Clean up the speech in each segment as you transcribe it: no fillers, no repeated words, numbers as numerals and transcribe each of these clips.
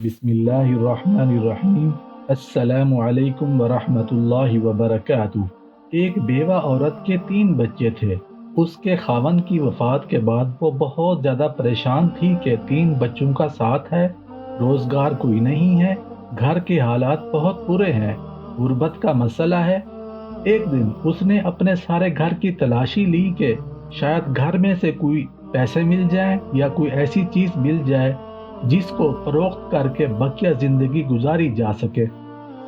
बिस्मिल्लाहिर्रहमानिर्रहीम। अस्सलामु अलैकुम वरहमतुल्लाहि वबरकातुहू। एक बेवा औरत के 3 बच्चे थे। उसके खावंद की वफ़ात के बाद वो बहुत ज़्यादा परेशान थी कि 3 बच्चों का साथ है, रोज़गार कोई नहीं है, घर के हालात बहुत बुरे हैं, गुर्बत का मसला है। एक दिन उसने अपने सारे घर की तलाशी ली कि शायद घर में से कोई पैसे मिल जाए या कोई ऐसी चीज़ मिल जाए जिसको फरोख्त करके बकिया ज़िंदगी गुजारी जा सके।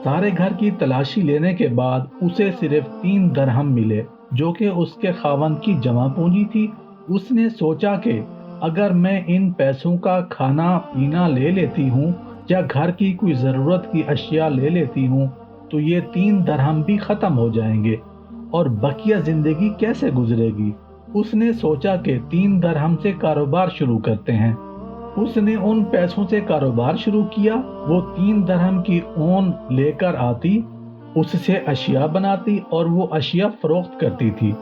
सारे घर की तलाशी लेने के बाद उसे सिर्फ 3 दरहम मिले, जो कि उसके खावंद की जमा पूंजी थी। उसने सोचा कि अगर मैं इन पैसों का खाना पीना ले लेती हूँ या घर की कोई ज़रूरत की अशिया ले लेती हूँ तो ये 3 दरहम भी ख़त्म हो जाएंगे और बकिया ज़िंदगी कैसे गुजरेगी। उसने सोचा कि 3 दरहम से कारोबार शुरू करते हैं। उसने उन पैसों से कारोबार शुरू किया। वो 3 दरहम की ऊन लेकर आती, उससे अशिया बनाती और वो अशिया फरोख्त करती थी।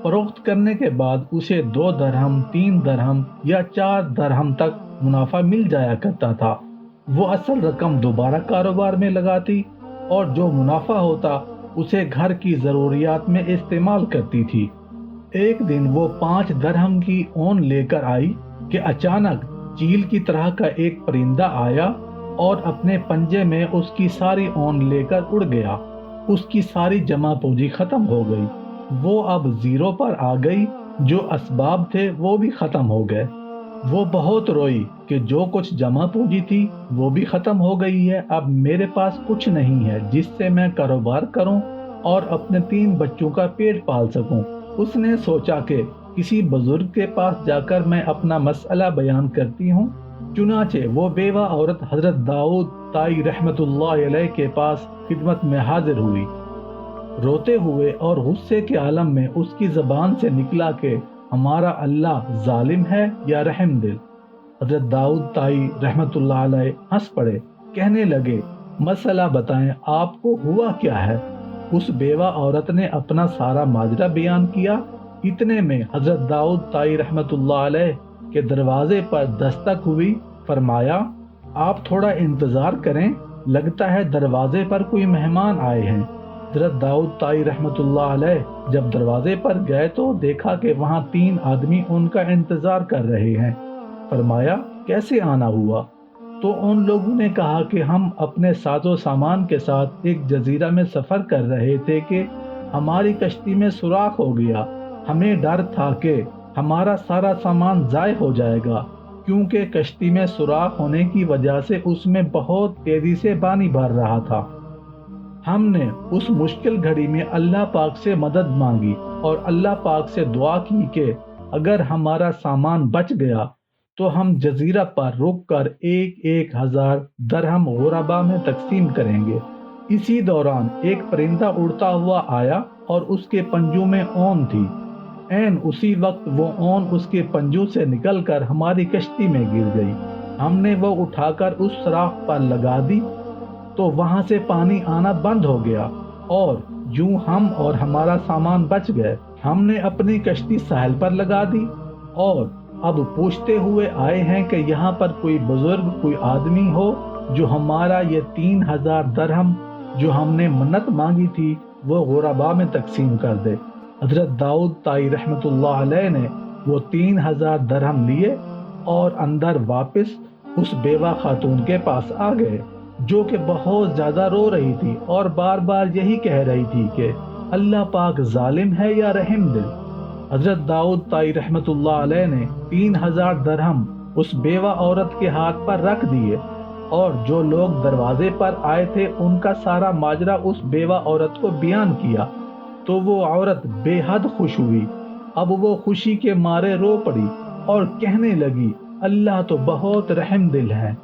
फरोख्त करने के बाद उसे 2 दरहम, 3 दरहम या 4 दरहम तक मुनाफा मिल जाया करता था। वो असल रकम दोबारा कारोबार में लगाती और जो मुनाफा होता उसे घर की ज़रूरियात में इस्तेमाल करती थी। एक दिन वो 5 दरहम की ऊन लेकर आई कि अचानक चील की तरह का एक परिंदा आया और अपने पंजे में उसकी सारी ऊन लेकर उड़ गया। उसकी सारी जमा पूंजी खत्म हो गई। वो अब जीरो पर आ गई। जो असबाब थे वो भी खत्म हो गए। वो बहुत रोई कि जो कुछ जमा पूंजी थी वो भी खत्म हो गई है। अब मेरे पास कुछ नहीं है जिससे मैं कारोबार करूं और अपने 3 बच्चों का पेट पाल सकूं। उसने सोचा कि किसी बुजुर्ग के पास जाकर मैं अपना मसला बयान करती हूँ। चुनाचे वो बेवा औरत हजरत दाऊद ताई रहमतुल्लाह अलैह के पास खिदमत में हाजिर हुई। रोते हुए और गुस्से के आलम में उसकी ज़बान से निकला कि हमारा अल्लाह जालिम है या रहम दिल। हजरत दाऊद ताई रहमतुल्लाह अलैह हंस पड़े, कहने लगे, मसला बताएं, आपको हुआ क्या है। उस बेवा औरत ने अपना सारा माजरा बयान किया। इतने में हजरत दाऊद ताई रहमतुल्लाह अलैह के दरवाजे पर दस्तक हुई। फरमाया, आप थोड़ा इंतज़ार करें, लगता है दरवाजे पर कोई मेहमान आए हैं। हजरत दाऊद ताई रहमतुल्लाह अलैह जब दरवाजे पर गए तो देखा कि वहाँ 3 आदमी उनका इंतज़ार कर रहे हैं। फरमाया, कैसे आना हुआ? तो उन लोगों ने कहा कि हम अपने साजो सामान के साथ एक जजीरा में सफ़र कर रहे थे कि हमारी कश्ती में सुराख हो गया। हमें डर था कि हमारा सारा सामान ज़ाय हो जाएगा, क्योंकि कश्ती में सुराख होने की वजह से उसमें बहुत तेज़ी से पानी भर रहा था। हमने उस मुश्किल घड़ी में अल्लाह पाक से मदद मांगी और अल्लाह पाक से दुआ की कि अगर हमारा सामान बच गया तो हम जजीरा पर रुक कर 1,000 दरहम गुरबा में तकसीम करेंगे। इसी दौरान एक परिंदा उड़ता हुआ आया और उसके पंजों में ऊन थी। ऐन उसी वक्त वो ऊन उसके पंजों से निकलकर हमारी कश्ती में गिर गई। हमने वो उठाकर उस सुराख पर लगा दी तो वहां से पानी आना बंद हो गया और यूं हम और हमारा सामान बच गए। हमने अपनी कश्ती साहिल पर लगा दी और अब पूछते हुए आए हैं कि यहाँ पर कोई बुजुर्ग, कोई आदमी हो जो हमारा ये 3,000 दरहम जो हमने मन्नत मांगी थी वो गुरबा में तकसीम कर दे। हजरत दाऊद ताई रहमतुल्लाह अलैह ने वो 3,000 दरहम लिए और अंदर वापस उस बेवा खातून के पास आ गए, जो कि बहुत ज़्यादा रो रही थी और बार बार यही कह रही थी कि अल्लाह पाक जालिम है या रहम दिल। हजरत दाऊद ताई रहमतुल्लाह अलैह ने 3,000 दरहम उस बेवा औरत के हाथ पर रख दिए और जो लोग दरवाजे पर आए थे उनका सारा माजरा उस बेवा औरत को बयान किया तो वो औरत बेहद खुश हुई। अब वो खुशी के मारे रो पड़ी और कहने लगी, अल्लाह तो बहुत रहम दिल है।